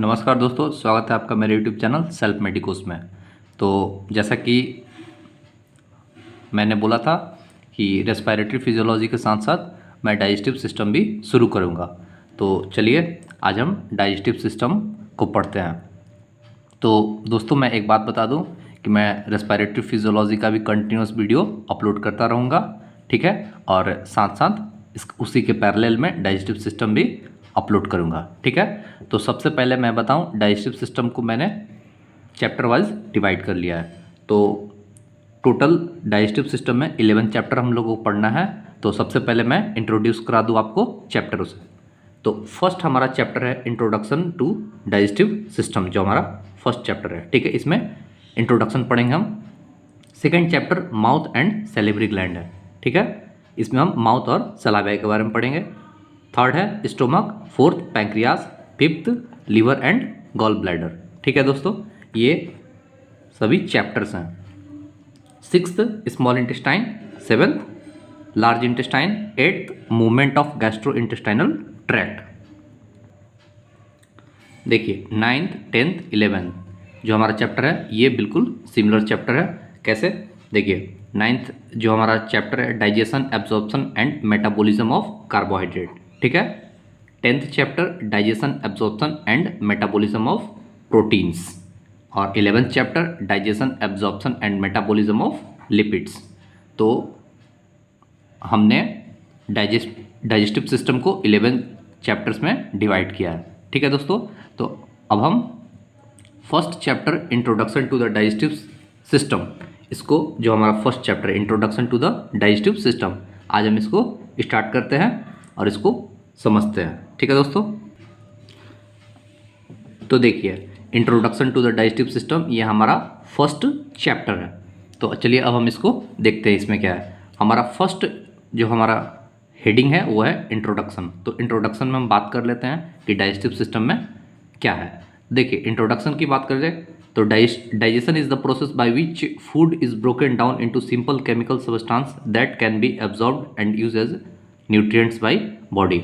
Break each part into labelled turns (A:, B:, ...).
A: नमस्कार दोस्तों, स्वागत है आपका मेरे यूट्यूब चैनल सेल्फ मेडिकोस में। तो जैसा कि मैंने बोला था कि रेस्पिरेटरी फिजियोलॉजी के साथ साथ मैं डाइजेस्टिव सिस्टम भी शुरू करूंगा। तो चलिए आज हम डाइजेस्टिव सिस्टम को पढ़ते हैं। तो दोस्तों मैं एक बात बता दूं कि मैं रेस्पिरेटरी फिजियोलॉजी का भी कंटिन्यूस वीडियो अपलोड करता रहूँगा, ठीक है। और साथ साथ उसी के पैरेलल में डाइजेस्टिव सिस्टम भी अपलोड करूँगा, ठीक है। तो सबसे पहले मैं बताऊं, डाइजेस्टिव सिस्टम को मैंने चैप्टर वाइज डिवाइड कर लिया है। तो टोटल डाइजेस्टिव सिस्टम में 11 चैप्टर हम लोगों को पढ़ना है। तो सबसे पहले मैं इंट्रोड्यूस करा दूं आपको चैप्टरों से। तो फर्स्ट हमारा चैप्टर है इंट्रोडक्शन टू डाइजेस्टिव सिस्टम, जो हमारा फर्स्ट चैप्टर है, ठीक है। इसमें इंट्रोडक्शन पढ़ेंगे हम। Second chapter mouth and salivary gland है, ठीक है। इसमें हम माउथ और सलाइवा के बारे में पढ़ेंगे। थर्ड है stomach, fourth pancreas, fifth liver and gall bladder, ठीक है दोस्तों। ये सभी चैप्टर्स हैं। Sixth small intestine, seventh large intestine, eighth movement of gastrointestinal tract. देखिए 9th 10th 11th जो हमारा चैप्टर है ये बिल्कुल सिमिलर चैप्टर है। कैसे? देखिए 9th जो हमारा चैप्टर है digestion, absorption and metabolism of carbohydrate, ठीक है। 10th chapter digestion, absorption and metabolism of proteins. और 11th chapter digestion, absorption and metabolism of lipids. तो हमने डाइजेस्टिव सिस्टम को 11 चैप्टर्स में डिवाइड किया है, ठीक है दोस्तों। तो अब हम first chapter introduction to the digestive system, इसको जो हमारा फर्स्ट चैप्टर है introduction to the digestive system, आज हम इसको स्टार्ट करते हैं और इसको समझते हैं, ठीक है दोस्तों। तो देखिए introduction to the digestive system ये हमारा फर्स्ट चैप्टर है। तो चलिए अब हम इसको देखते हैं इसमें क्या है। हमारा फर्स्ट जो हमारा हेडिंग है वो है इंट्रोडक्शन। तो इंट्रोडक्शन में हम बात कर लेते हैं कि डाइजेस्टिव सिस्टम में क्या है। देखिए इंट्रोडक्शन की बात करें तो digestion is the process by which food is broken down into simple chemical substance that can be absorbed and use as nutrients by body.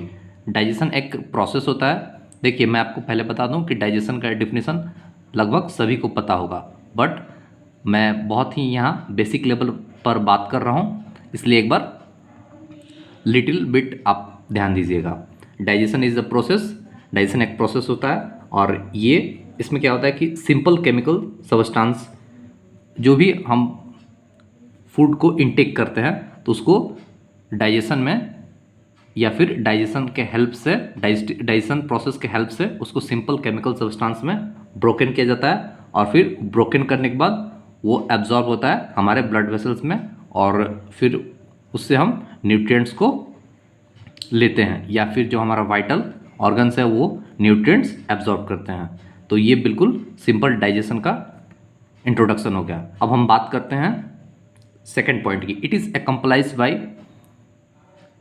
A: Digestion एक प्रोसेस होता है। देखिए मैं आपको पहले बता दूं कि डाइजेशन का डेफिनेशन लगभग सभी को पता होगा, बट मैं बहुत ही यहाँ बेसिक लेवल पर बात कर रहा हूँ, इसलिए एक बार लिटिल बिट आप ध्यान दीजिएगा। Digestion is the process, digestion एक प्रोसेस होता है और ये इसमें क्या होता है कि सिंपल केमिकल सब्सटेंस जो भी हम फूड को इनटेक करते हैं तो उसको डाइजेशन में या फिर डाइजेशन के हेल्प से, डाइजेशन प्रोसेस के हेल्प से उसको सिंपल केमिकल सब्सटेंस में ब्रोकन किया जाता है और फिर ब्रोकन करने के बाद वो एब्जॉर्ब होता है हमारे ब्लड वेसल्स में और फिर उससे हम न्यूट्रिएंट्स को लेते हैं या फिर जो हमारा वाइटल ऑर्गन्स है वो न्यूट्रिएंट्स एब्जॉर्ब करते हैं। तो ये बिल्कुल सिंपल डाइजेशन का इंट्रोडक्शन हो गया। अब हम बात करते हैं सेकेंड पॉइंट की। It is accomplished by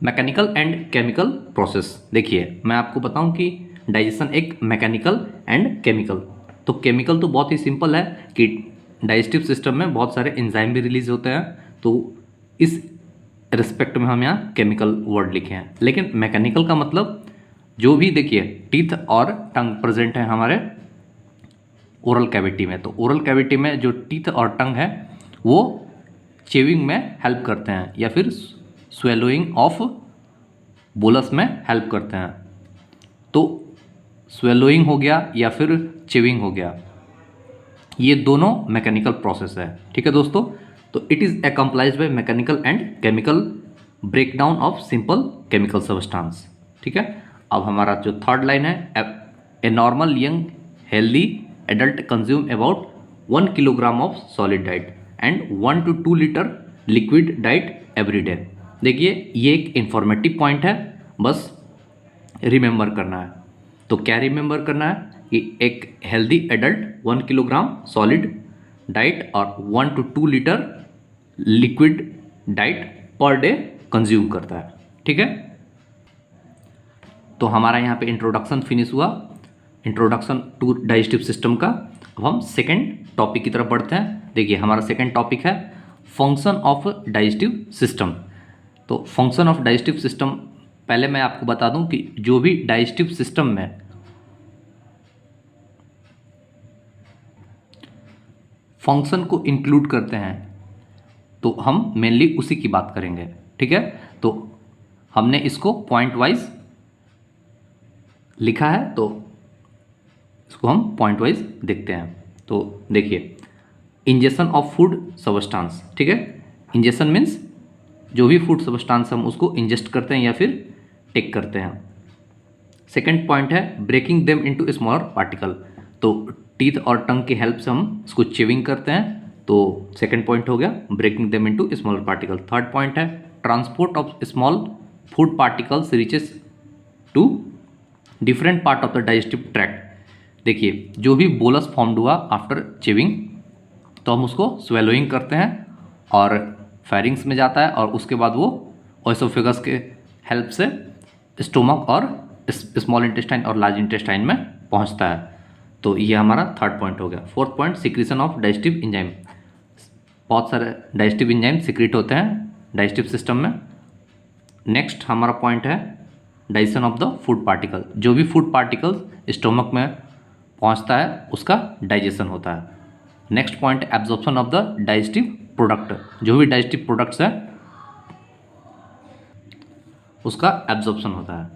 A: mechanical and chemical process. देखिए मैं आपको बताऊं कि डाइजेशन एक मैकेनिकल एंड केमिकल, तो केमिकल तो बहुत ही सिंपल है कि डाइजेस्टिव सिस्टम में बहुत सारे एंजाइम भी रिलीज होते हैं, तो इस रिस्पेक्ट में हम यहाँ केमिकल वर्ड लिखे हैं। लेकिन मैकेनिकल का मतलब जो भी, देखिए टीथ और टंग प्रेजेंट है हमारे ओरल कैविटी में, तो ओरल कैविटी में जो टीथ और टंग है वो चेविंग में हेल्प करते हैं या फिर स्वेलोइंग ऑफ बोलस में हेल्प करते हैं। तो स्वेलोइंग हो गया या फिर चेविंग हो गया, ये दोनों मैकेनिकल प्रोसेस है, ठीक है दोस्तों। तो it is accomplished by mechanical and chemical breakdown of simple chemical substance, ठीक है। अब हमारा जो थर्ड लाइन है, a normal young healthy adult consume about 1 kilogram of solid diet and 1 to 2 litre liquid diet every day. देखिए ये एक informative point है, बस रिमेंबर करना है। तो क्या रिमेंबर करना है कि एक healthy adult 1 kilogram solid diet और 1 to 2 litre liquid diet per day consume करता है, ठीक है। तो हमारा यहाँ पे इंट्रोडक्शन फिनिश हुआ, इंट्रोडक्शन टू डाइजेस्टिव सिस्टम का। अब हम सेकेंड टॉपिक की तरफ बढ़ते हैं। देखिए हमारा सेकेंड टॉपिक है फंक्शन ऑफ डाइजेस्टिव सिस्टम। तो फंक्शन ऑफ डाइजेस्टिव सिस्टम, पहले मैं आपको बता दूं कि जो भी डाइजेस्टिव सिस्टम में फंक्शन को इंक्लूड करते हैं तो हम मेनली उसी की बात करेंगे, ठीक है। तो हमने इसको पॉइंट वाइज लिखा है, तो इसको हम पॉइंट वाइज देखते हैं। तो देखिए, इंजेक्शन ऑफ फूड सब्सटेंस, ठीक है। इंजेक्शन मीन्स जो भी फूड सब्सटेंस हम उसको इंजेस्ट करते हैं या फिर टेक करते हैं। सेकेंड पॉइंट है breaking them into smaller particle, तो टीथ और टंग की हेल्प से हम इसको च्यूइंग करते हैं, तो सेकेंड पॉइंट हो गया breaking them into smaller particle. Third point है transport of small food particles reaches to different part of the digestive tract. देखिए, जो भी बोलस फॉर्म्ड हुआ आफ्टर च्यूइंग, तो हम उसको स्वेलोइंग करते हैं और फेरिंग्स में जाता है, और उसके बाद वो ओएसोफेगस के हेल्प से स्टोमक और स्मॉल इंटेस्टाइन और लार्ज इंटेस्टाइन में पहुंचता है। तो ये हमारा थर्ड पॉइंट हो गया। Fourth point secretion of digestive enzyme, बहुत सारे डाइजेस्टिव एंजाइम सिक्रीट होते हैं डाइजेस्टिव सिस्टम में। नेक्स्ट हमारा पॉइंट है digestion of the food particle, जो भी फूड पार्टिकल्स स्टोमक में पहुंचता है उसका डाइजेशन होता है। Next point absorption of the digestive product, जो भी डाइजेस्टिव प्रोडक्ट्स है उसका एब्जॉर्प्शन होता है।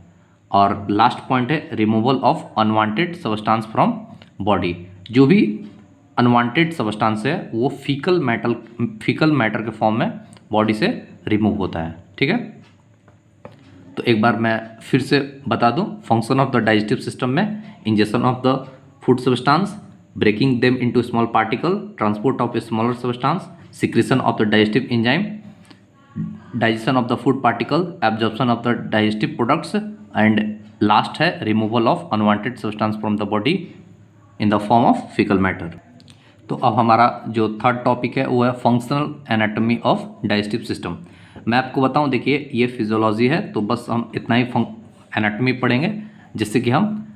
A: और लास्ट पॉइंट है removal of unwanted substance from body, जो भी अनवांटेड सब्सटेंस है वो फीकल मैटर के फॉर्म में बॉडी से रिमूव होता है, ठीक है। तो एक बार मैं फिर से बता दूं, function of the digestive system में injection of the food substance, breaking them into small particle, transport of smaller substance, secretion of the digestive enzyme, digestion of the food particle, absorption of the digestive products, and last है removal of unwanted substance from the body in the form of faecal matter. तो अब हमारा जो third topic है वो है functional anatomy of digestive system. मैं आपको बताऊं, देखिए ये फिजियोलॉजी है, तो बस हम इतना ही एनाटॉमी पढ़ेंगे जिससे कि हम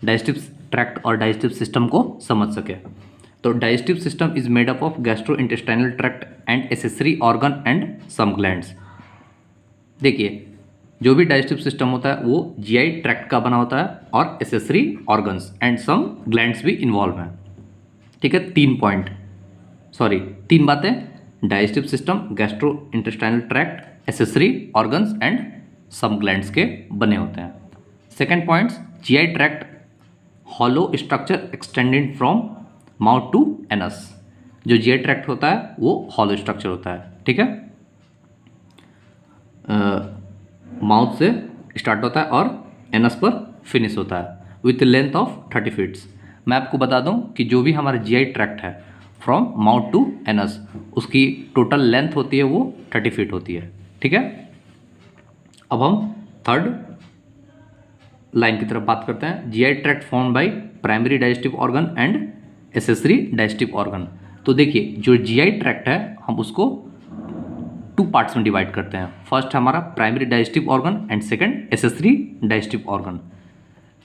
A: डाइजेस्टिव ट्रैक्ट और डाइजेस्टिव सिस्टम को समझ सके। तो digestive system is made up of gastrointestinal tract and accessory organ and some glands. देखिए, जो भी डाइजेस्टिव सिस्टम होता है वो जीआई ट्रैक्ट का बना होता है और accessory organs and some glands भी इन्वॉल्व हैं, ठीक है। तीन बातें, digestive system, gastrointestinal tract, accessory organs and some glands के बने होते हैं। Second points, GI tract hollow structure extended from mouth to anus. जो जीआई ट्रैक्ट होता है वो हॉलो स्ट्रक्चर होता है, ठीक है। माउथ से स्टार्ट होता है और एनस पर फिनिश होता है विथ लेंथ ऑफ 30 फीट्स। मैं आपको बता दूं कि जो भी हमारा जीआई ट्रैक्ट है फ्रॉम माउथ टू एनस, उसकी टोटल लेंथ होती है वो 30 फीट होती है, ठीक है। अब हम थर्ड लाइन की तरफ बात करते हैं। GI tract form by primary digestive organ and accessory digestive organ. तो देखिए, जो जीआई ट्रैक्ट है हम उसको टू पार्ट्स में डिवाइड करते हैं। फर्स्ट हमारा primary digestive organ and second accessory digestive organ.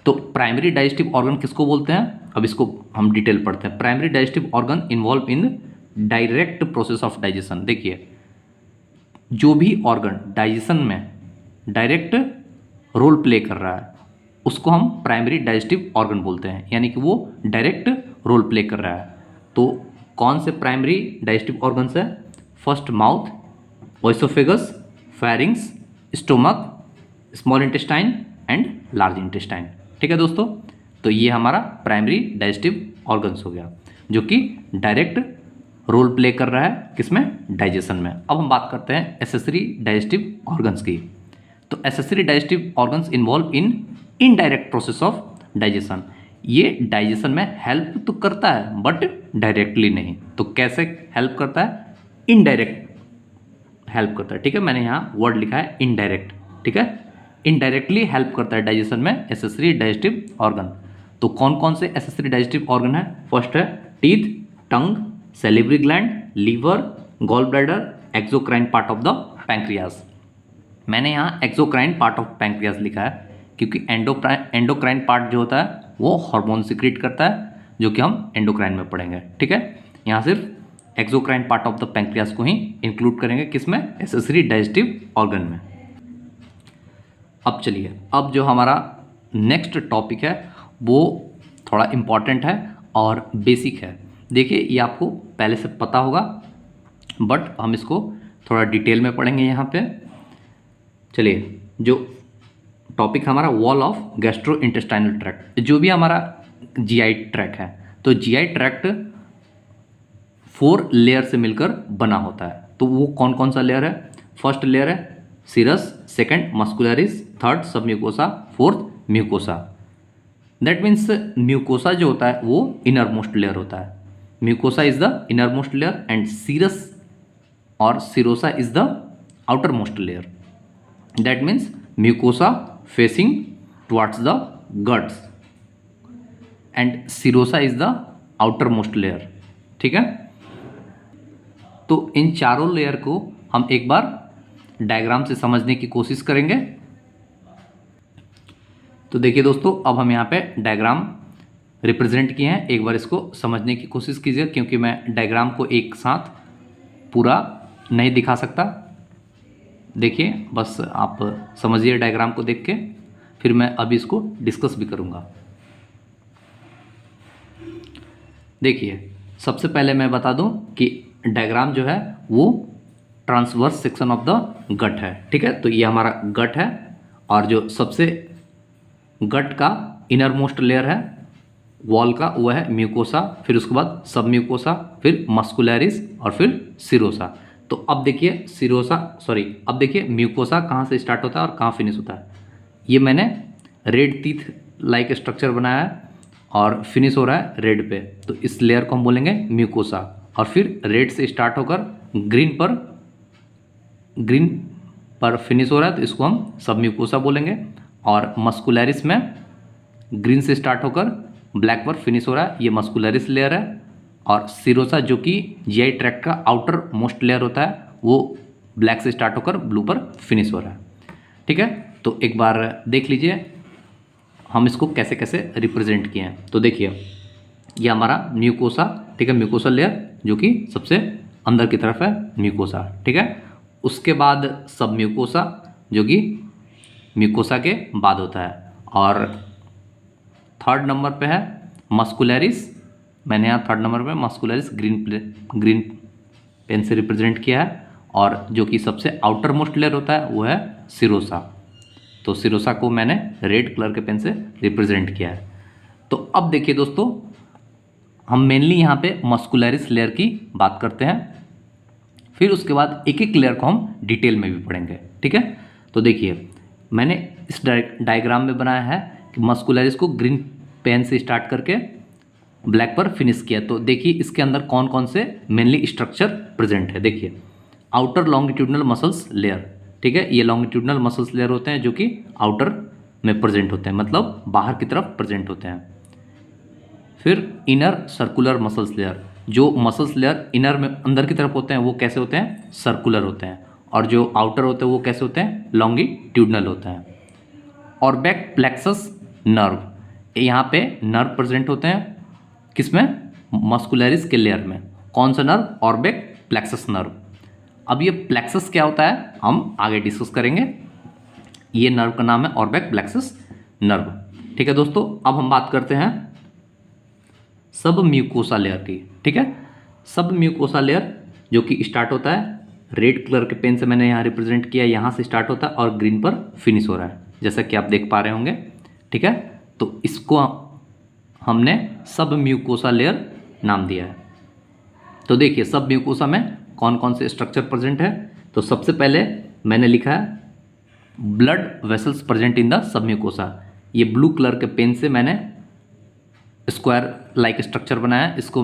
A: तो प्राइमरी डाइजेस्टिव ऑर्गन किसको बोलते हैं, अब इसको हम डिटेल पढ़ते हैं। Primary digestive organ involve in direct process of digestion. देखिए, जो भी ऑर्गन डाइजेशन में डायरेक्ट रोल प्ले कर रहा है उसको हम प्राइमरी डाइजेस्टिव ऑर्गन बोलते हैं, यानी कि वो डायरेक्ट रोल प्ले कर रहा है। तो कौन से प्राइमरी डाइजेस्टिव ऑर्गन्स है? First mouth, ओएसोफेगस, pharynx, stomach, small intestine and large intestine, ठीक है दोस्तों। तो ये हमारा प्राइमरी डाइजेस्टिव ऑर्गन्स हो गया जो कि डायरेक्ट रोल प्ले कर रहा है किसमें, डाइजेशन में। अब हम बात करते हैं एसेसरी डाइजेस्टिव ऑर्गन्स की। तो accessory digestive organs involve in indirect process of digestion. ये डाइजेशन में हेल्प तो करता है बट डायरेक्टली नहीं। तो कैसे हेल्प करता है? इनडायरेक्ट हेल्प करता है, ठीक है। मैंने यहाँ वर्ड लिखा है इनडायरेक्ट, ठीक है। इनडायरेक्टली हेल्प करता है डाइजेशन में एसेसरी डाइजेस्टिव ऑर्गन। तो कौन कौन से एसेसरी डाइजेस्टिव ऑर्गन है? फर्स्ट है teeth, tongue, salivary gland, liver, gall bladder, exocrine part of the pancreas. मैंने यहाँ एक्सोक्राइन पार्ट ऑफ पैंक्रियाज लिखा है क्योंकि एंडोक्राइन पार्ट जो होता है वो हार्मोन सिक्रीट करता है, जो कि हम एंडोक्राइन में पढ़ेंगे, ठीक है। यहाँ सिर्फ exocrine part of the pancreas को ही इंक्लूड करेंगे, किसमें? एसेसरी डाइजेस्टिव ऑर्गन में। अब चलिए, अब जो हमारा नेक्स्ट टॉपिक है वो थोड़ा इम्पॉर्टेंट है और बेसिक है। देखिए ये आपको पहले से पता होगा, बट हम इसको थोड़ा डिटेल में पढ़ेंगे यहाँ पे। चलिए, जो टॉपिक हमारा wall of gastrointestinal tract, जो भी हमारा जीआई ट्रैक्ट है, तो जीआई ट्रैक्ट 4 लेयर से मिलकर बना होता है। तो वो कौन कौन सा लेयर है? फर्स्ट लेयर है serous, second muscularis, third sub mucosa, fourth mucosa. That means mucosa जो होता है वो इनर मोस्ट लेयर होता है। Mucosa is the inner most layer and serous और serosa is the outer most layer. That means mucosa facing towards the guts and serosa is the outer most layer. ठीक है, तो इन चारों layer को हम एक बार डायग्राम से समझने की कोशिश करेंगे। तो देखिए दोस्तों, अब हम यहाँ पे डायग्राम रिप्रेजेंट किए हैं, एक बार इसको समझने की कोशिश कीजिए, क्योंकि मैं डायग्राम को एक साथ पूरा नहीं दिखा सकता। देखिए, बस आप समझिए डायग्राम को देख के, फिर मैं अभी इसको डिस्कस भी करूँगा। देखिए, सबसे पहले मैं बता दूं कि डायग्राम जो है वो transverse section of the gut है। ठीक है, तो ये हमारा गट है और जो सबसे गट का इनर मोस्ट लेयर है वॉल का वो है म्यूकोसा, फिर उसके बाद सब म्यूकोसा, फिर मस्कुलरिस और फिर सिरोसा। तो अब देखिए अब देखिए म्यूकोसा कहाँ से स्टार्ट होता है और कहाँ फिनिश होता है। ये मैंने रेड टीथ लाइक स्ट्रक्चर बनाया है और फिनिश हो रहा है रेड पे, तो इस लेयर को हम बोलेंगे म्यूकोसा। और फिर रेड से स्टार्ट होकर ग्रीन पर फिनिश हो रहा है, तो इसको हम सब म्यूकोसा बोलेंगे। और मस्कुलरिस में ग्रीन से स्टार्ट होकर ब्लैक पर फिनिश हो रहा है, ये मस्कुलरिस लेयर है। और सिरोसा जो कि जीआई ट्रैक्ट का आउटर मोस्ट लेयर होता है, वो ब्लैक से स्टार्ट होकर ब्लू पर फिनिश हो रहा है। ठीक है, तो एक बार देख लीजिए हम इसको कैसे कैसे रिप्रेजेंट किए हैं। तो देखिए, ये हमारा म्यूकोसा, ठीक है, म्यूकोसा लेयर जो कि सबसे अंदर की तरफ है म्यूकोसा। ठीक है, उसके बाद सब म्यूकोसा जो कि म्यूकोसा के बाद होता है। और थर्ड नंबर पे है मस्कुलरिस, मैंने यहाँ थर्ड नंबर पे मस्कुलरिस ग्रीन पेन से रिप्रेजेंट किया है। और जो कि सबसे आउटर मोस्ट लेयर होता है वो है सिरोसा, तो सिरोसा को मैंने रेड कलर के पेन से रिप्रेजेंट किया है। तो अब देखिए दोस्तों, हम मेनली यहाँ पे मस्कुलरिस लेयर की बात करते हैं, फिर उसके बाद एक एक लेयर को हम डिटेल में भी पढ़ेंगे। ठीक है, तो देखिए मैंने इस डायग्राम में बनाया है कि मस्कुलरिस को ग्रीन पेन से स्टार्ट करके ब्लैक पर फिनिश किया। तो देखिए इसके अंदर कौन कौन से मेनली स्ट्रक्चर प्रेजेंट है। देखिए, आउटर लॉन्गिट्यूडनल मसल्स लेयर, ठीक है, ये लॉन्गिट्यूडनल मसल्स लेयर होते हैं जो कि आउटर में प्रेजेंट होते हैं, मतलब बाहर की तरफ प्रेजेंट होते हैं। फिर इनर सर्कुलर मसल्स लेयर, जो मसल्स लेयर इनर में अंदर की तरफ होते हैं वो कैसे होते हैं? सर्कुलर होते हैं। और जो आउटर होते हैं वो कैसे होते हैं? लॉन्गिट्यूडनल होते हैं। ऑर्बेक प्लेक्सस नर्व, यहाँ पे नर्व प्रेजेंट होते हैं किसमें? मस्कुलरिस के लेयर में। कौन सा नर्व? ऑर्बेक plexus nerve. अब ये प्लेक्सस क्या होता है हम आगे डिस्कस करेंगे। ये नर्व का नाम है ऑर्बेक प्लेक्सस नर्व। ठीक है दोस्तों, अब हम बात करते हैं सब म्यूकोसा लेयर की। ठीक है, सब म्यूकोसा लेयर जो कि स्टार्ट होता है रेड कलर के पेन से मैंने यहाँ रिप्रेजेंट किया, यहाँ से स्टार्ट होता है और ग्रीन पर फिनिश हो रहा है, जैसा कि आप देख पा रहे होंगे। ठीक है, तो इसको हमने सब म्यूकोसा लेयर नाम दिया है। तो देखिए सब म्यूकोसा में कौन कौन से स्ट्रक्चर प्रेजेंट है। तो सबसे पहले मैंने लिखा है blood vessels present in the sub mucosa. ये ब्लू कलर के पेन से मैंने स्क्वायर लाइक स्ट्रक्चर बनाया, इसको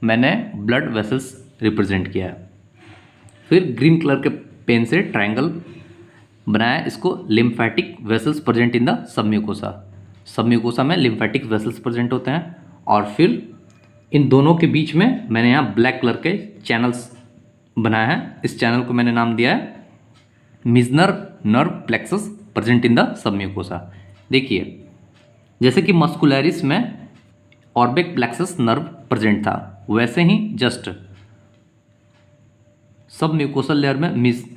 A: मैंने ब्लड वेसल्स रिप्रेजेंट किया है। फिर ग्रीन कलर के पेन से ट्रायंगल बनाया, इसको lymphatic vessels present in the sub mucosa. सब म्यूकोसा में लिम्फेटिक वेसल्स प्रेजेंट होते हैं। और फिर इन दोनों के बीच में मैंने यहाँ ब्लैक कलर के चैनल्स बनाया है, इस चैनल को मैंने नाम दिया है Meissner nerve plexus present in the sub mucosa. देखिए जैसे कि मस्कुलरिस में ऑर्बेक प्लेक्सस नर्व प्रेजेंट था, वैसे ही जस्ट सब म्यूकोसल लेयर में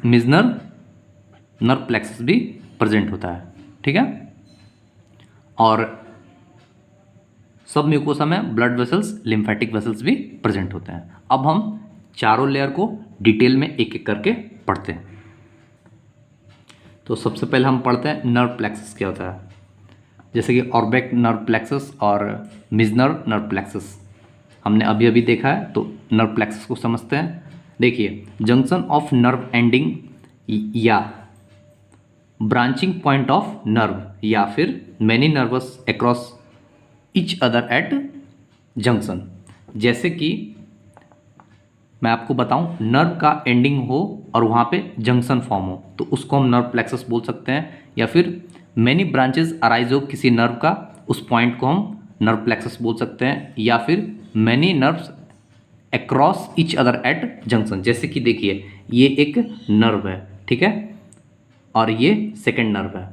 A: मिजनर नर्व प्लेक्सस भी प्रेजेंट होता है। ठीक है, और सब म्यूकोसा में ब्लड वेसल्स, लिम्फेटिक वेसल्स भी प्रेजेंट होते हैं। अब हम चारों लेयर को डिटेल में एक एक करके पढ़ते हैं। तो सबसे पहले हम पढ़ते हैं नर्व प्लेक्सस क्या होता है, जैसे कि ऑर्बिक नर्व प्लेक्सस और मिजनर नर्व प्लेक्सस हमने अभी अभी देखा है। तो नर्व प्लेक्सस को समझते हैं। देखिए, जंक्शन ऑफ नर्व एंडिंग या ब्रांचिंग पॉइंट ऑफ नर्व या फिर many nervous across each other at junction. जैसे कि मैं आपको बताऊं, नर्व का एंडिंग हो और वहाँ पे जंक्शन फॉर्म हो तो उसको हम नर्व प्लेक्सस बोल सकते हैं, या फिर मैनी ब्रांचेस अराइज हो किसी नर्व का, उस पॉइंट को हम नर्व प्लेक्सस बोल सकते हैं, या फिर many nerves across each other at junction. जैसे कि देखिए, ये एक नर्व है, ठीक है, और ये सेकेंड नर्व है,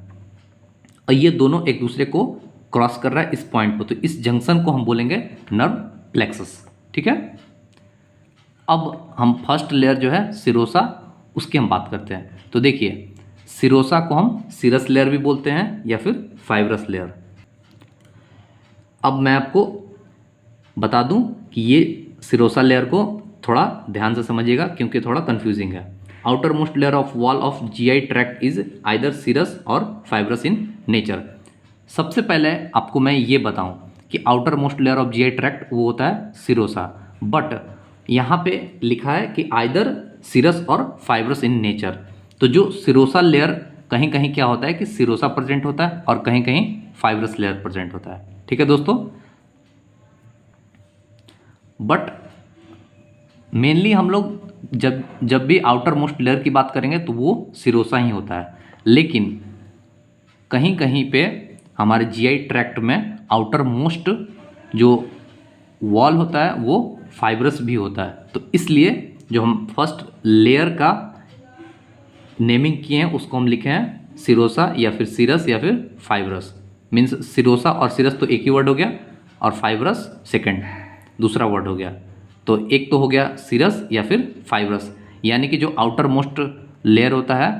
A: और ये दोनों एक दूसरे को क्रॉस कर रहा है इस पॉइंट पर, तो इस जंक्शन को हम बोलेंगे नर्व प्लेक्सस, ठीक है। अब हम फर्स्ट लेयर जो है सिरोसा, उसकी हम बात करते हैं। तो देखिए, सिरोसा को हम सीरस लेयर भी बोलते हैं या फिर फाइब्रस लेयर। अब मैं आपको बता दूं कि ये सिरोसा लेयर को थोड़ा ध्यान से समझिएगा क्योंकि थोड़ा कंफ्यूजिंग है। Outer most layer of wall of GI tract is either serous or fibrous in nature. सबसे पहले आपको मैं ये बताऊं कि outer most layer of GI tract वो होता है सिरोसा, बट यहाँ पे लिखा है कि either serous or fibrous in nature. तो जो सिरोसा लेयर कहीं कहीं क्या होता है कि सिरोसा प्रेजेंट होता है और कहीं कहीं फाइब्रस लेयर प्रेजेंट होता है, ठीक है दोस्तों। बट मेनली हम लोग जब भी आउटर मोस्ट लेयर की बात करेंगे तो वो सिरोसा ही होता है, लेकिन कहीं कहीं पे हमारे जीआई ट्रैक्ट में आउटर मोस्ट जो वॉल होता है वो फाइब्रस भी होता है। तो इसलिए जो हम फर्स्ट लेयर का नेमिंग किए हैं उसको हम लिखे हैं सिरोसा या फिर सीरस या फिर फाइब्रस। मीन्स सिरोसा और सीरस तो एक ही वर्ड हो गया और फाइब्रस सेकंड दूसरा वर्ड हो गया। तो एक तो हो गया सीरस या फिर फाइब्रस, यानी कि जो आउटर मोस्ट लेयर होता है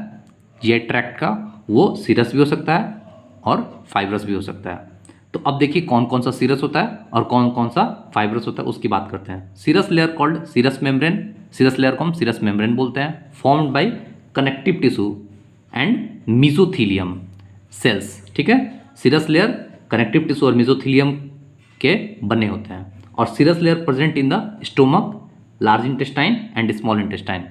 A: जीआई ट्रैक्ट का वो सीरस भी हो सकता है और फाइब्रस भी हो सकता है। तो अब देखिए कौन कौन सा सीरस होता है और कौन कौन सा फाइब्रस होता है उसकी बात करते हैं। Serous layer called serous membrane, serous layer को हम सीरस मेम्ब्रेन बोलते हैं, formed by connective tissue and mesothelium cells, ठीक है। सीरस लेयर कनेक्टिव टिश्यू और मेसोथीलियम के बने होते हैं, और serous layer present in the stomach, large intestine and small intestine.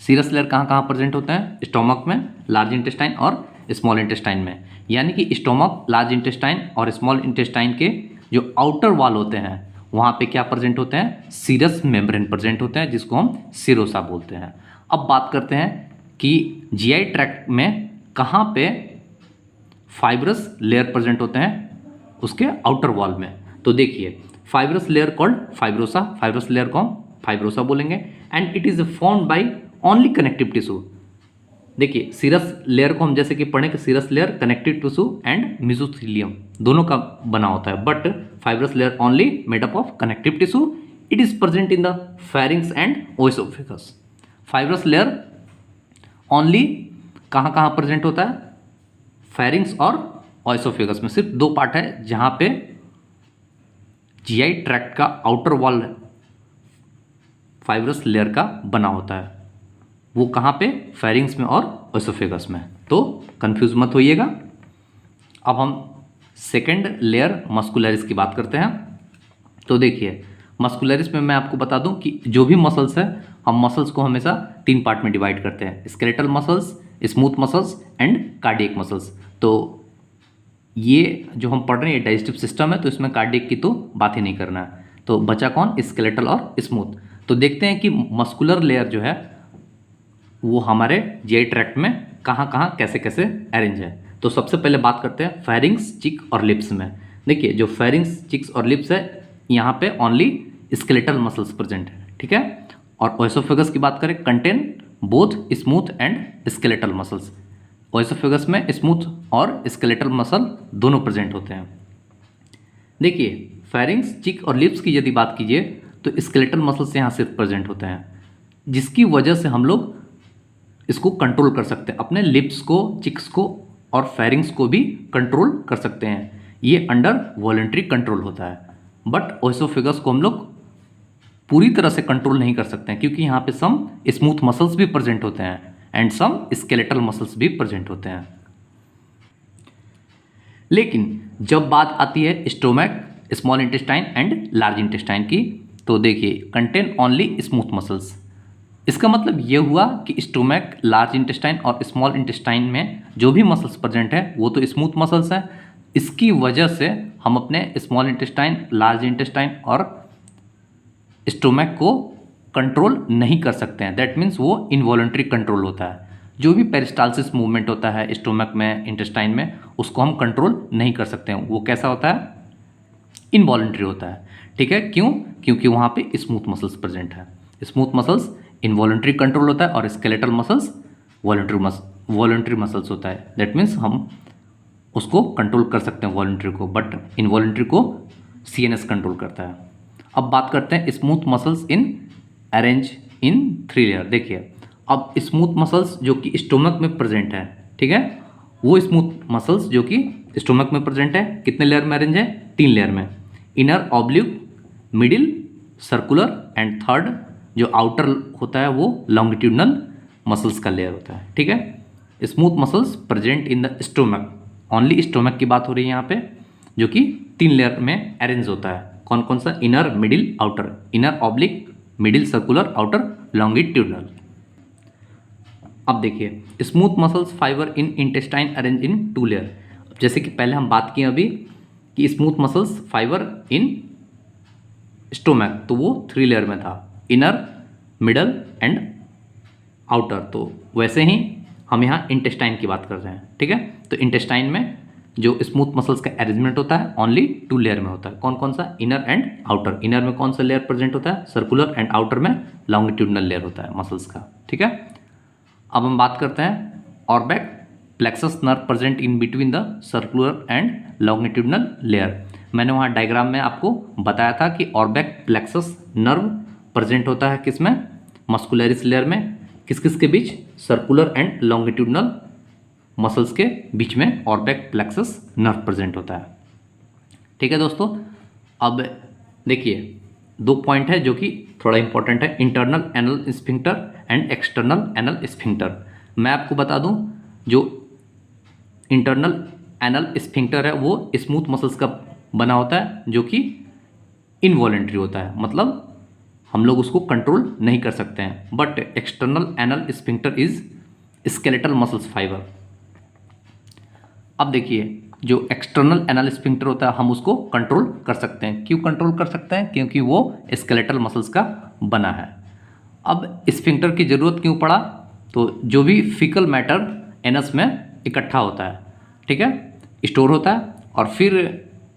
A: Serous layer कहाँ कहाँ प्रेजेंट होते हैं? स्टोमक में, लार्ज इंटेस्टाइन और स्मॉल इंटेस्टाइन में। यानी कि स्टोमक, लार्ज इंटेस्टाइन और स्मॉल इंटेस्टाइन के जो आउटर वॉल होते हैं वहाँ पे क्या प्रेजेंट होते हैं? सीरस मेम्ब्रेन प्रेजेंट होते हैं, जिसको हम सिरोसा बोलते हैं। अब बात करते हैं कि जीआई ट्रैक्ट में कहाँ पे फाइब्रस लेयर प्रेजेंट होते हैं उसके आउटर वॉल में। तो देखिए, fibrous layer called fibrosa, fibrous layer को हम फाइब्रोसा बोलेंगे, and it is formed by only connective tissue. देखिए, सीरस लेयर को हम जैसे कि पढ़ें कि serous layer connective tissue and mesothelium दोनों का बना होता है, but fibrous layer only made up of connective tissue. It is present in the pharynx and oesophagus. Fibrous layer only कहाँ कहाँ प्रेजेंट होता है? फेरिंग्स और ओएसोफेगस में सिर्फ दो पार्ट है जहाँ पे जीआई ट्रैक्ट का आउटर वॉल फाइब्रस लेयर का बना होता है। वो कहाँ पे? फेरिंग्स में और ओएसोफेगस में। तो कंफ्यूज मत होइएगा। अब हम सेकेंड लेयर मस्कुलरिस की बात करते हैं। तो देखिए, मस्कुलरिस में मैं आपको बता दूं कि जो भी मसल्स है हम मसल्स को हमेशा तीन पार्ट में डिवाइड करते हैं: skeletal muscles, smooth muscles and cardiac muscles. तो ये जो हम पढ़ रहे हैं ये डाइजेस्टिव सिस्टम है, तो इसमें कार्डियक की तो बात ही नहीं करना है। तो बचा कौन? स्केलेटल और स्मूथ। तो देखते हैं कि मस्कुलर लेयर जो है वो हमारे जीआई ट्रैक्ट में कहाँ कहाँ कैसे कैसे अरेंज है। तो सबसे पहले बात करते हैं फेरिंग्स, चिक और लिप्स में। देखिए, जो फेरिंग्स, चिक्स और लिप्स है यहाँ पे ओनली स्केलेटल मसल्स प्रेजेंट है, ठीक है। और ओएसोफेगस की बात करें, contain both smooth and skeletal muscles. ओएसोफेगस में स्मूथ और स्केलेटल मसल दोनों प्रेजेंट होते हैं। देखिए, फेरिंग्स, चिक और लिप्स की यदि बात कीजिए तो स्केलेटल मसल्स यहाँ सिर्फ प्रेजेंट होते हैं, जिसकी वजह से हम लोग इसको कंट्रोल कर सकते हैं। अपने लिप्स को, चिक्स को और फेरिंग्स को भी कंट्रोल कर सकते हैं। ये अंडर वॉलंटरी कंट्रोल होता है। बट ओएसोफेगस को हम लोग पूरी तरह से कंट्रोल नहीं कर सकते हैं, क्योंकि यहाँ पे सम स्मूथ मसल्स भी प्रेजेंट होते हैं एंड सम स्केलेटल मसल्स भी प्रेजेंट होते हैं। लेकिन जब बात आती है stomach, small intestine and large intestine की, तो देखिए कंटेन ओनली स्मूथ मसल्स। इसका मतलब ये हुआ कि स्टोमक, लार्ज इंटेस्टाइन और स्मॉल इंटेस्टाइन में जो भी मसल्स प्रेजेंट है वो तो स्मूथ मसल्स हैं। इसकी वजह से हम अपने स्मॉल इंटेस्टाइन, लार्ज इंटेस्टाइन और स्टोमक को कंट्रोल नहीं कर सकते हैं। दैट मीन्स वो इनवॉलंटरी कंट्रोल होता है। जो भी पेरिस्टालसिस मूवमेंट होता है स्टोमक में, इंटेस्टाइन में, उसको हम कंट्रोल नहीं कर सकते हैं। वो कैसा होता है? इनवॉलंटरी होता है। ठीक है, क्यों? क्योंकि वहाँ पे स्मूथ मसल्स प्रेजेंट है। स्मूथ मसल्स इनवॉलंटरी कंट्रोल होता है और स्केलेटल मसल्स वॉलंटरी मसल्स होता है। दैट मीन्स हम उसको कंट्रोल कर सकते हैं वॉलंटरी को, बट इनवॉलंटरी को सीएनएस कंट्रोल करता है। अब बात करते हैं smooth muscles in arrange in 3 layer. देखिए अब स्मूथ मसल्स जो कि स्टोमक में प्रेजेंट है, ठीक है, वो स्मूथ मसल्स जो कि स्टोमक में प्रेजेंट है कितने लेयर में अरेंज है? 3 लेयर में। Inner oblique, middle circular and third जो आउटर होता है वो लॉन्गिट्यूडनल मसल्स का लेयर होता है। ठीक है, smooth muscles present in the stomach, only stomach की बात हो रही है यहाँ पे, जो कि 3 लेयर में अरेंज होता है। कौन कौन सा? Inner, middle, outer. Inner oblique, middle circular, outer longitudinal. अब देखिए smooth muscles fibre in intestine arrange in 2 layer. जैसे कि पहले हम बात किए अभी कि smooth muscles fibre in stomach, तो वो 3 लेयर में था, इनर, मिडल एंड आउटर। तो वैसे ही हम यहाँ इंटेस्टाइन की बात कर रहे हैं। ठीक है, तो इंटेस्टाइन में जो स्मूथ मसल्स का अरेंजमेंट होता है ओनली 2 लेयर में होता है। कौन कौन सा? Inner and outer. इनर में कौन सा लेयर प्रेजेंट होता है? सर्कुलर। एंड आउटर में लॉन्गिट्यूडनल लेयर होता है मसल्स का। ठीक है, अब हम बात करते हैं Auerbach plexus nerve present in between the circular and longitudinal layer. मैंने वहाँ डायग्राम में आपको बताया था कि ऑर्बैक प्लेक्सस नर्व प्रेजेंट होता है किसमें? मस्कुलरिस लेयर में। किस किस के बीच? सर्कुलर एंड लॉन्गिट्यूडनल मसल्स के बीच में ऑर्बैक प्लेक्सस नर्व प्रेजेंट होता है। ठीक है दोस्तों, अब देखिए 2 पॉइंट है जो कि थोड़ा इंपॉर्टेंट है, internal anal sphincter and external anal sphincter. मैं आपको बता दूं जो इंटरनल एनल स्फिंक्टर है वो स्मूथ मसल्स का बना होता है, जो कि इनवॉलेंट्री होता है, मतलब हम लोग उसको कंट्रोल नहीं कर सकते हैं। But external anal sphincter is skeletal muscles fibre. अब देखिए जो एक्सटर्नल एनल स्फिंक्टर होता है हम उसको कंट्रोल कर सकते हैं। क्यों कंट्रोल कर सकते हैं? क्योंकि वो स्केलेटल मसल्स का बना है। अब स्फिंक्टर की ज़रूरत क्यों पड़ा? तो जो भी फीकल मैटर एनस में इकट्ठा होता है, ठीक है, स्टोर होता है, और फिर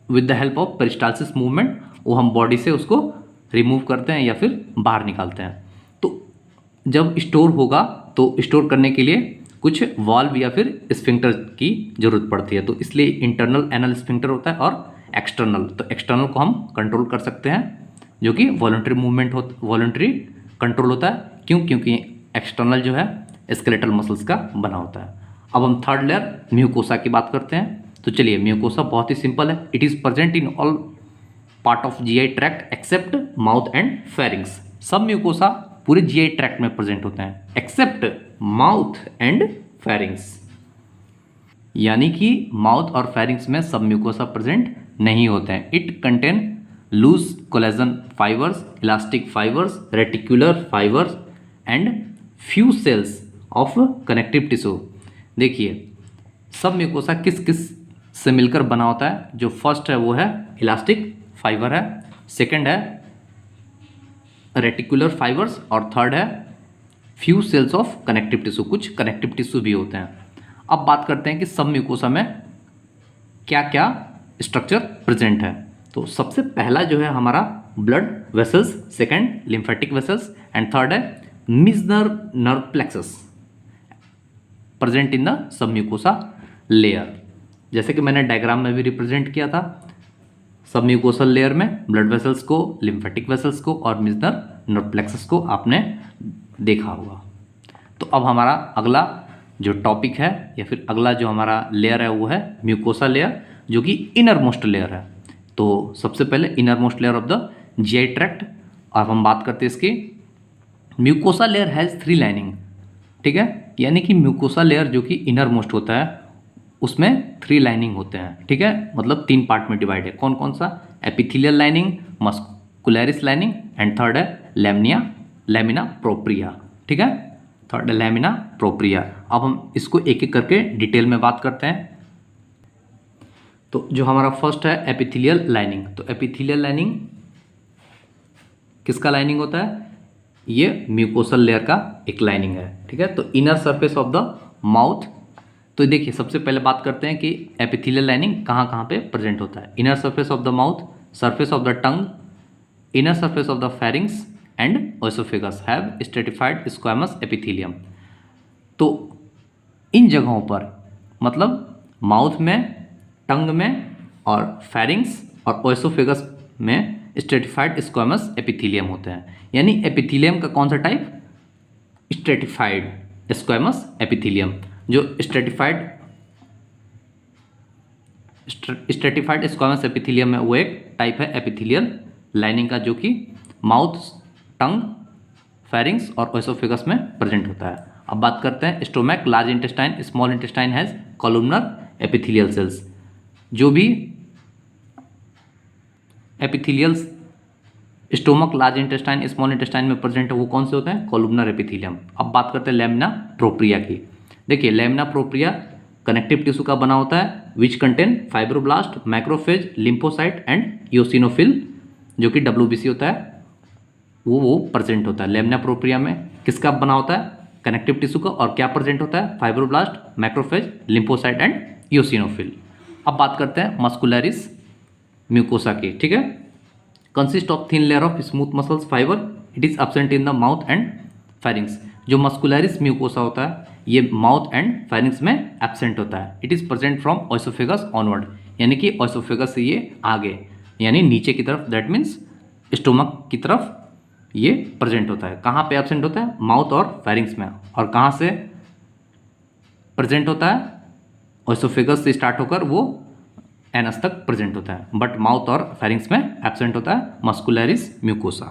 A: with the help of peristalsis movement वो हम बॉडी से उसको रिमूव करते हैं या फिर बाहर निकालते हैं। तो जब स्टोर होगा तो स्टोर करने के लिए कुछ वाल्व या फिर स्फिंक्टर की जरूरत पड़ती है। तो इसलिए इंटरनल एनल स्फिंक्टर होता है और एक्सटर्नल। तो एक्सटर्नल को हम कंट्रोल कर सकते हैं, जो कि वॉलंटरी मूवमेंट वॉलंटरी कंट्रोल होता है। क्यों? क्योंकि एक्सटर्नल जो है स्केलेटल मसल्स का बना होता है। अब हम थर्ड लेयर म्यूकोसा की बात करते हैं। तो चलिए, म्यूकोसा बहुत ही सिंपल है। It is present in all part of GI tract except mouth and pharynx. Submucosa पूरे जीआई ट्रैक्ट में प्रेजेंट होते हैं एक्सेप्ट माउथ एंड फेरिंग्स, यानी कि माउथ और फेरिंग्स में सब म्यूकोसा प्रेजेंट नहीं होते हैं। It contain loose collagen fibres, elastic fibres, reticular fibres and few cells of connective tissue. देखिए सब म्यूकोसा किस किस से मिलकर बना होता है? जो फर्स्ट है वो है इलास्टिक फाइबर है, सेकंड है रेटिकुलर फाइबर्स और थर्ड है few cells of connective tissue. कुछ कनेक्टिव टिश्यू भी होते हैं। अब बात करते हैं कि सब म्यूकोसा में क्या क्या स्ट्रक्चर प्रेजेंट है। तो सबसे पहला जो है हमारा blood vessels, second lymphatic vessels and third है Meissner nerve plexus present in the sub mucosa layer. जैसे कि मैंने डायग्राम में भी रिप्रेजेंट किया था, सब म्यूकोसल लेयर में ब्लड वेसल्स को, लिम्फेटिक वेसल्स को और मिजनर नर्व प्लेक्सस को आपने देखा होगा। तो अब हमारा अगला जो टॉपिक है या फिर अगला जो हमारा लेयर है वो है म्यूकोसा लेयर। जो कि इनर मोस्ट लेयर है। तो सबसे पहले inner most layer of the GI tract. अब हम बात करते हैं इसकी म्यूकोसा लेयर हैज़ 3 लाइनिंग, ठीक है, यानी कि म्यूकोसा लेयर जो कि इनर मोस्ट होता है उसमें 3 लाइनिंग होते हैं, ठीक है, मतलब 3 पार्ट में डिवाइड है। कौन कौन सा? Epithelial lining, muscularis lining and third है लैमिना प्रोप्रिया, ठीक है, थर्ड है लैमिना प्रोप्रिया। अब हम इसको एक एक करके डिटेल में बात करते हैं। तो जो हमारा फर्स्ट है एपिथेलियल लाइनिंग, तो एपिथेलियल लाइनिंग किसका लाइनिंग होता है? ये म्यूकोसल लेयर का एक लाइनिंग है, ठीक है। तो inner surface of the mouth, तो देखिए सबसे पहले बात करते हैं कि एपिथेलियल लाइनिंग कहाँ कहाँ पे प्रेजेंट होता है। Inner surface of the mouth, surface of the tongue, inner surface of the pharynx and ओएसोफेगस have stratified squamous epithelium. तो इन जगहों पर मतलब माउथ में, टंग में और फेरिंग्स और ओएसोफेगस में स्ट्रेटिफाइड स्क्वैमस एपिथेलियम होते हैं। यानी एपिथेलियम का कौन सा टाइप? Stratified squamous epithelium. जो स्ट्रेटिफाइड स्क्वैमस एपिथेलियम है वो एक टाइप है एपिथेलियल लाइनिंग का, जो कि माउथ, टंग, फेरिंग्स और ओएसोफेगस में प्रेजेंट होता है। अब बात करते हैं stomach, large intestine, small intestine has columnar epithelial cells. जो भी epithelials stomach, large intestine, small intestine में प्रेजेंट है वो कौन से होते हैं? Columnar epithelium. अब बात करते हैं लैमिना प्रोप्रिया की। देखिए लैमिना प्रोप्रिया कनेक्टिव टिश्यू का बना होता है which contain fibroblast, macrophage, lymphocyte and eosinophil, जो कि WBC होता है वो प्रेजेंट होता है। लैमिना प्रोप्रिया में किसका बना होता है? कनेक्टिव टिश्यू का। और क्या प्रेजेंट होता है? Fibroblast, macrophage, lymphocyte and eosinophil. अब बात करते हैं मस्कुलरिस म्यूकोसा की, ठीक है। Consist of thin layer of smooth muscles fibre, it is absent in the mouth and pharynx. जो मस्कुलरिस म्यूकोसा होता है ये माउथ एंड फेरिंग्स में एब्सेंट होता है। It is present from ओएसोफेगस onward, यानी कि ओएसोफेगस से ये आगे यानी नीचे की तरफ, दैट मीन्स स्टोमक की तरफ ये प्रेजेंट होता है। कहाँ पे एब्सेंट होता है? माउथ और फेरिंग्स में। और कहाँ से प्रेजेंट होता है? ओएसोफेगस से स्टार्ट होकर वो एनस तक प्रेजेंट होता है, बट माउथ और फेरिंग्स में एब्सेंट होता है मस्कुलरिस म्यूकोसा।